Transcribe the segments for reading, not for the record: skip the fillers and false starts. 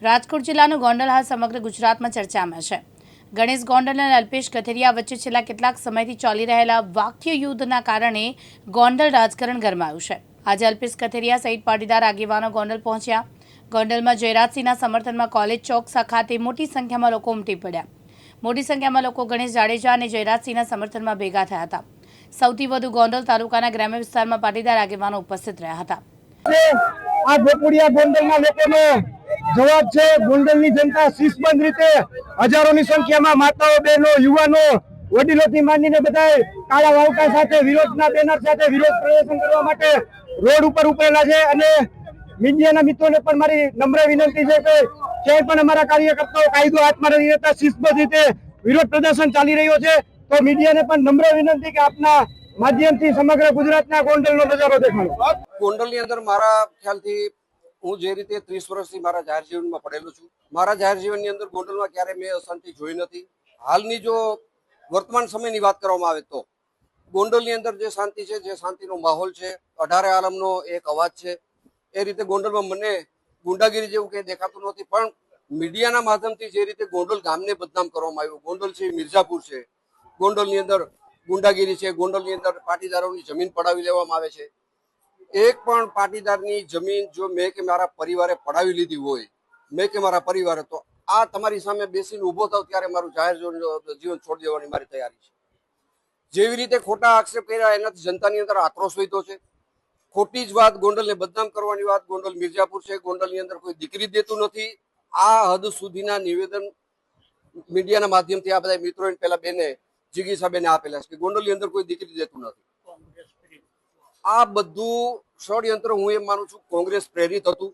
રાજકોટ જિલ્લાનું ગોંડલ હાલ સમગ્ર ગુજરાતમાં ચર્ચામાં છે. ગણેશ ગોંડલ અને અલ્પેશ કથિરિયા વચ્ચે છેલ્લા કેટલાક સમયથી ચાલી રહેલા વાક્ય યુદ્ધના કારણે ગોંડલ રાજકારણ ગરમાયું છે. આજે અલ્પેશ કથિરિયા સહિત પાટીદાર આગેવાનો ગોંડલ પહોંચ્યા. ગોંડલમાં જયરાજસિંહના સમર્થનમાં કોલેજ ચોક ખાતે મોટી સંખ્યામાં લોકો ઉમટી પડ્યા. મોટી સંખ્યામાં લોકો ગણેશ જાડેજા અને જયરાજસિંહના સમર્થનમાં ભેગા થયા હતા. સૌથી વધુ ગોંડલ તાલુકાના ગ્રામ્ય વિસ્તારમાં પાટીદાર આગેવાનો ઉપસ્થિત રહ્યા હતા. આ ભોપુડિયા ગોંડલના લોકોનો જવાબ છે. ગોંડલની જનતા શિસ્તબદ્ધ રીતે હજારોની સંખ્યામાં માતાઓ, બહેનો, યુવાનો, વડીલોથી માંડીને બધા કાળા વાવટા સાથે વિરોધના બેનર સાથે વિરોધ પ્રદર્શન કરવા માટે રોડ ઉપર ઉપરેલા છે. અને મીડિયાના મિત્રોને પણ મારી નમ્ર વિનંતી છે કે ક્યાંય પણ અમારા કાર્યકર્તાઓ કાયદો હાથમાં નથી લેતા, શિસ્તબદ્ધ રીતે વિરોધ પ્રદર્શન ચાલી રહ્યો છે. તો મીડિયાને પણ નમ્ર વિનંતી કે આપના માધ્યમથી સમગ્ર ગુજરાતના ગોંડલનો નજારો દેખાડો. ગોંડલની અંદર મારા ખ્યાલથી હું જે રીતે 30 વર્ષથી મારા જાહેર જીવનમાં પડેલો છું, મારા જાહેર જીવનની અંદર ગોંડલમાં ક્યારે મેં અશાંતિ જોઈ નથી. હાલની જો વર્તમાન સમયની વાત કરવામાં આવે તો ગોંડલની અંદર જે શાંતિ છે, જે શાંતિનો માહોલ છે, 18 આલમનો એક અવાજ છે, એ રીતે ગોંડલમાં મને ગુંડાગીરી જેવું કંઈ દેખાતું નથી. પણ મીડિયાના માધ્યમથી જે રીતે ગોંડલ ગામને બદનામ કરવામાં આવ્યું, ગોંડલ છે, મિર્ઝાપુર છે, ગોંડલની અંદર ગુંડાગીરી છે, ગોંડલની અંદર પાટીદારોની જમીન પડાવી લેવામાં આવે છે. એક પણ પાટીદારની જમીન જો મેં કે મારા પરિવારે પડાવી લીધી હોય, મેં કે મારા પરિવારે, તો આ તમારી સામે બેસીને ઊભો થાવ ત્યારે મારું જાહેર જીવન છોડી દેવાની મારી તૈયારી છે. જેવી રીતે ખોટા આક્ષેપ કર્યા એનાથી જનતાની અંદર આક્રોશ વધ્યો છે. ખોટી જ વાત, ગોંડલને બદનામ કરવાની વાત. ગોંડલ મિર્ઝાપુર છે, ગોંડલની અંદર કોઈ દીકરી દેતું નથી. આ હદ સુધીના નિવેદન મીડિયાના માધ્યમથી આ બધા મિત્રોએ પેલા બેને જિગીસા બેને આપેલા છે કે ગોંડલની અંદર કોઈ દીકરી દેતું નથી. આ બધું ષડયંત્ર હું એમ માનું છું કોંગ્રેસ પ્રેરિત હતું.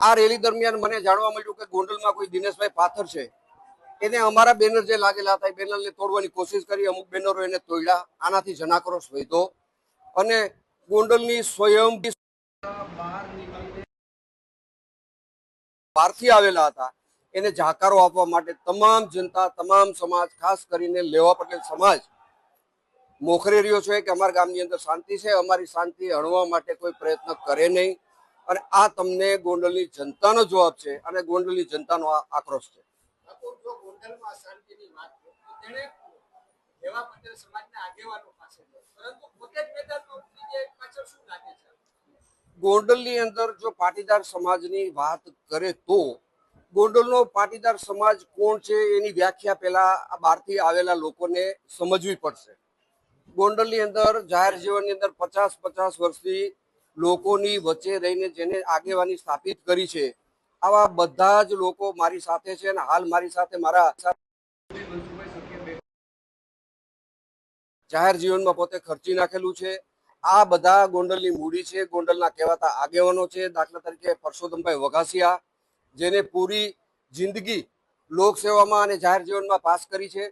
આ રેલી દરમિયાન મને જાણવા મળ્યું કે ગોંડલમાં કોઈ દિનેશભાઈ પાથર છે, એને અમારા બેનર જે લાગેલા હતા એ બેનરને તોડવાની કોશિશ કરી. અમુક બેનરો એને તોડ્યા. આનાથી જનાક્રોશ વધ્યો અને ગોંડલની સ્વયં બહારથી આવેલા હતા એને જાકારો આપવા માટે તમામ જનતા, તમામ સમાજ, ખાસ કરીને લેવા પટેલ સમાજ મોખરે રહ્યો છે કે અમારા ગામની અંદર શાંતિ છે, અમારી શાંતિ હણવા માટે કોઈ પ્રયત્ન કરે નહીં. અને આ તમને ગોંડલની જનતાનો જવાબ છે અને ગોંડલની જનતાનો આક્રોશ છે. ગોંડલની અંદર જો પાટીદાર સમાજની વાત કરે તો ગોંડલનો પાટીદાર સમાજ કોણ છે એની વ્યાખ્યા પહેલા બહારથી આવેલા લોકોને સમજવી પડશે. ગોંડલની અંદર જાહેર જીવનની અંદર 50 વર્ષથી લોકોની વચ્ચે રહીને જેને આગેવાની સ્થાપિત કરી છે, આવા બધા જ લોકો મારી સાથે છે અને હાલ મારી સાથે મારા જાહેર જીવનમાં પોતે ખર્ચી નાખેલું છે. આ બધા ગોંડલની મૂડી છે, ગોંડલના કહેવાતા આગેવાનો છે. દાખલા તરીકે પરસોત્તમભાઈ વઘાસિયા, જેને પૂરી જિંદગી લોકસેવામાં અને જાહેર જીવનમાં પાસ કરી છે.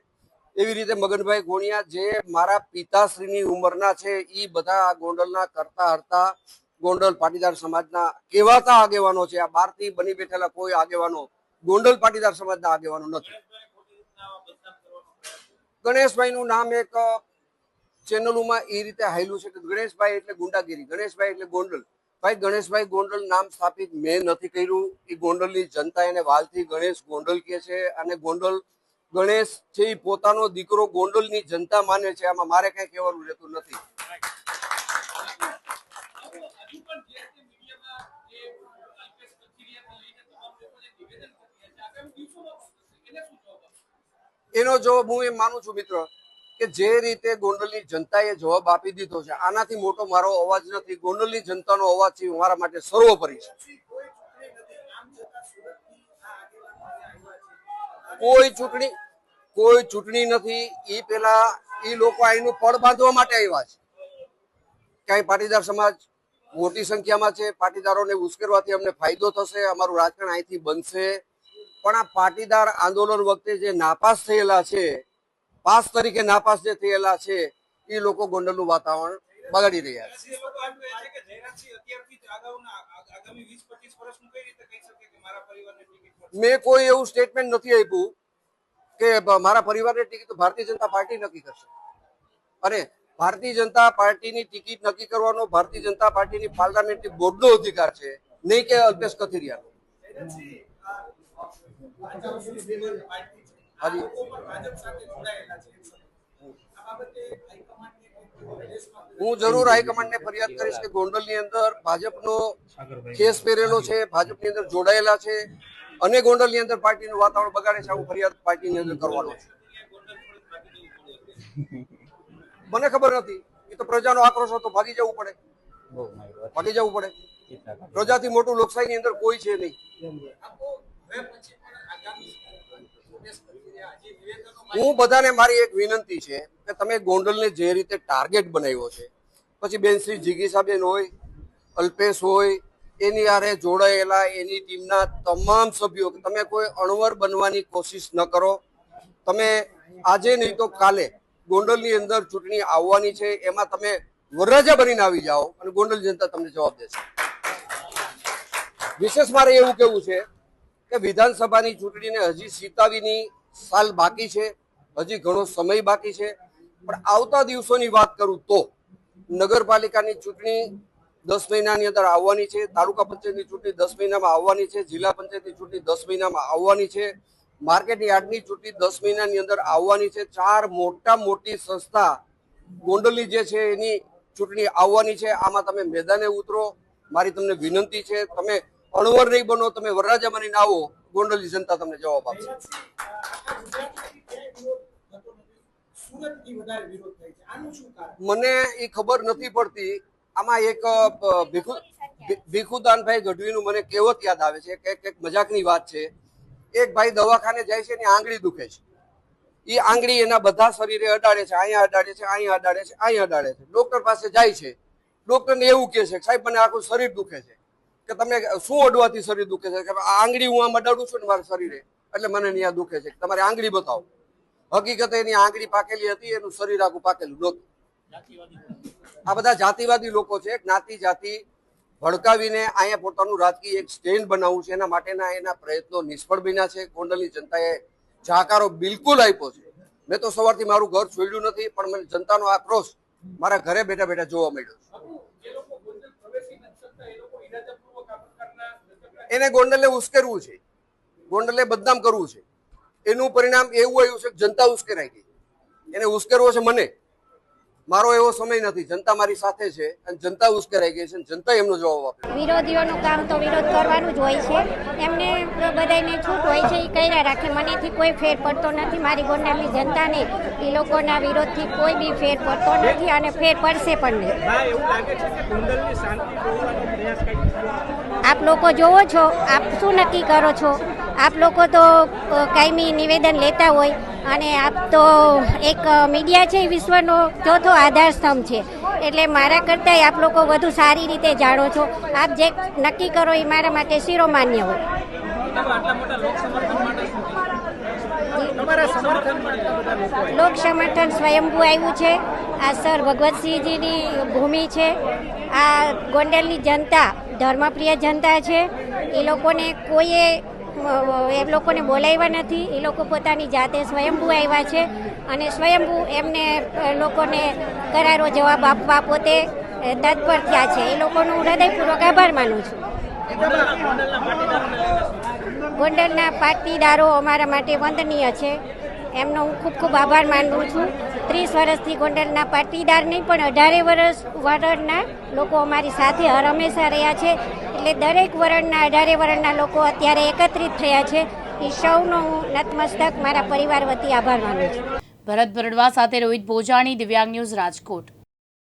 એવી રીતે મગનભાઈ ગોણિયા, જે મારા પિતાશ્રીની ઉંમરના છે, એ બધા ગોંડલના કરતા હરતા ગોંડલ પાટીદાર સમાજના કહેવાતા આગેવાનો છે. આ બહારથી બની બેઠેલા કોઈ આગેવાનો ગોંડલ પાટીદાર સમાજના આગેવાનો નથી. ગણેશભાઈનું નામ એક ચેનલોમાં એ રીતે હાયલું છે કે ગણેશભાઈ એટલે ગુંડાગીરી, ગણેશભાઈ એટલે ગોંડલ. ભાઈ, ગણેશભાઈ ગોંડલ નામ સ્થાપિત મેં નથી કર્યું. એ ગોંડલની જનતા એને વાલથી ગણેશ ગોંડલ કહે છે અને ગોંડલ ગણેશ છે એ પોતાનો દીકરો ગોંડલની જનતા માને છે. આમાં મારે કઈ કહેવાનું રહેતું નથી. એનો જવાબ હું એમ માનું છું મિત્ર કે જે રીતે ગોંડલની જનતાએ જવાબ આપી દીધો છે, આનાથી મોટો મારો અવાજ નથી. ગોંડલની જનતાનો અવાજ છે મારા માટે સર્વોપરી છે. કોઈ ચૂંટણી નથી. એ પેલા એ લોકો અહીંનું પડ બાંધવા માટે આવ્યા છે. ક્યાંય પાટીદાર સમાજ મોટી સંખ્યામાં છે, પાટીદારોને ઉશ્કેરવાથી અમને ફાયદો થશે, અમારું રાજકારણ અહીંથી બનશે. પણ આ પાટીદાર આંદોલન વખતે જે નાપાસ થયેલા છે, પાસ તરીકે નાપાસ જે થયેલા છે, એ લોકો ગોંડલનું વાતાવરણ બગાડી રહ્યા છે. મેં કોઈ એવું સ્ટેટમેન્ટ નથી આપ્યું કે મારા પરિવારની ટિકિટ તો ભારતીય જનતા પાર્ટી નક્કી કરશે. અને ભારતીય જનતા પાર્ટીની ટિકિટ નક્કી કરવાનો ભારતીય જનતા પાર્ટીની પાર્લામેન્ટરી બોર્ડનો અધિકાર છે, નહીં કે અલ્પેશ કથિરિયાનો. હાજી હું જરૂર હાઈકમાન્ડને ફરિયાદ કરીશ કે ગોંડલની અંદર ભાજપનો કેસ પહેરેલો છે, ભાજપની અંદર જોડાયેલા છે અને ગોંડલની અંદર પાર્ટીનું વાતાવરણ બગાડે છે. હું ફરિયાદ પાર્ટીની અંદર કરવાનો છું. મને ખબર નથી, એ તો પ્રજાનો આક્રોશ હતો, ભાગી જવું પડે. પ્રજાથી મોટું લોકશાહીની અંદર કોઈ છે નહીં. હું બધાને મારી એક વિનંતી છે કે તમે ગોંડલને જે રીતે ટાર્ગેટ બનાવ્યો છે, પછી બેન શ્રી જિગીસાબેન હોય, અલ્પેશ હોય, એની આરે જોડાયેલા એની ટીમના તમામ સભ્યો, તમે કોઈ અણવર બનવાની કોશિશ ન કરો. તમે આજે નહીં તો કાલે ગોંડલની અંદર ચૂંટણી આવવાની છે, એમાં તમે વરરાજા બનીને આવી જાઓ અને ગોંડલ જનતા તમને જવાબ દેશે. વિશેષ મારે એવું કેવું છે કે વિધાનસભાની ચૂંટણીને હજી સીતાવીની સાલ બાકી છે, હજી ઘણો સમય બાકી છે. પણ આવતા દિવસોની વાત કરું તો નગરપાલિકાની ચૂંટણી 10 મહિનાની અંદર આવવાની છે, તાલુકા પંચાયતની ચૂંટણી 10 મહિનામાં આવવાની છે, જિલ્લા પંચાયતની ચૂંટણી 10 મહિનામાં આવવાની છે, માર્કેટ યાર્ડની ચૂંટણી 10 મહિનાની અંદર આવવાની છે. 4 મોટી સંસ્થા ગોંડલની જે છે એની ચૂંટણી આવવાની છે. આમાં તમે મેદાને ઉતરો. મારી તમને વિનંતી છે, તમે અણવર નહીં બનો, તમે વરરાજા બનીને આવો, ગોંડલની જનતા તમને જવાબ આપશે. મને એ ખબર નથી પડતી. આમાં એક ભીખુદાનભાઈ ગઢવીનું મને કહેવત યાદ આવે છે કે એક મજાકની વાત છે. એક ભાઈ દવાખાને જાય છે ને આંગળી દુખે છે. એ આંગળી એના બધા શરીરે અડાડે છે, અહીંયા અડાડે છે, અહીંયા અડાડે છે, અહીંયા અડાડે છે. ડોક્ટર પાસે જાય છે, ડોક્ટરને એવું કહે છે, સાહેબ મને આખું શરીર દુખે છે. કે તમને શું અડવાથી શરીર દુખે છે? કે આ આંગળી હું આમ અડાડું છું ને મારા શરીરે, એટલે મને ત્યાં દુખે છે. તમારી આંગળી બતાવો. હકીકતે એની આંગળી પાકેલી હતી, એનું શરીર આખું પાકેલું નહોતું. આ બધા જાતિવાદી લોકો છે. જ્ઞાતિ જાતિ ભડકાવીને અહીંયા પોતાનું રાજકીય એક સ્ટેન્ડ બનાવવું છે, એના માટેના એના પ્રયત્નો નિષ્ફળ બન્યા છે. ગોંડલની જનતાએ જાકારો બિલકુલ આપ્યો છે. મેં તો સવારથી મારું ઘર છોડ્યું નથી, પણ મને જનતાનો આક્રોશ મારા ઘરે બેઠા બેઠા જોવા મળ્યો. એને ગોંડલે ઉશ્કેરવું છે, ગોંડલે બદનામ કરવું છે. એનું પરિણામ એવું આવ્યું છે કે જનતા ઉશ્કેરાઈ ગઈ. એને ઉશ્કેરવો છે મને. મારો એવો સમય નથી. જનતા મારી સાથે છે અને જનતા ઉશ્કેરાઈ ગઈ છે. જનતા એમનો જવાબ આપે. વિરોધીઓનું કામ તો વિરોધ કરવાનું જ હોય છે. એમને બધાને છૂટ હોય છે, એ કર્યા રાખે. મનેથી કોઈ ફેર પડતો નથી. મારી ગોંડલની જનતાને એ લોકોના વિરોધથી કોઈ બી ફેર પડતો નથી અને ફેર પડશે પણ નહીં. આપ લોકો જોવો છો, આપ શું નક્કી કરો છો? આપ લોકો તો કાયમી નિવેદન લેતા હોય અને આપ તો એક મીડિયા છે, વિશ્વનો ચોથો આધાર સ્તંભ છે. એટલે મારા કરતાં આપ લોકો વધુ સારી રીતે જાણો છો. આપ જે નક્કી કરો એ મારા માટે શિરોમાન્ય હોય. લોક સમર્થન સ્વયંભૂ આવ્યું છે. આ સર ભગવતસિંહજીની ભૂમિ છે. આ ગોંડલની જનતા ધર્મપ્રિય જનતા છે. એ લોકોને કોઈએ એ લોકોને બોલાવ્યા નથી. એ લોકો પોતાની જાતે સ્વયંભૂ આવ્યા છે અને સ્વયંભૂ એમને લોકોને કરારો જવાબ આપવા પોતે તત્પર થયા છે. એ લોકોનું હૃદયપૂર્વક આભાર માનું છું. ગોંડલના પાટીદારો અમારા માટે વંદનીય છે. એમનો હું ખૂબ ખૂબ આભાર માનું છું. 30 વર્ષથી ગોંડલના પાટીદાર નહીં પણ 18 વરણના લોકો અમારી સાથે હર હંમેશા રહ્યા છે. એટલે દરેક વરણના 18 વરણના લોકો અત્યારે એકત્રિત થયા છે. એ સૌનો હું નતમસ્તક મારા પરિવાર વતી આભાર માનું છું. ભરત ભરડવા સાથે રોહિત ભોજાણી, દિવ્યાંગ ન્યૂઝ, રાજકોટ.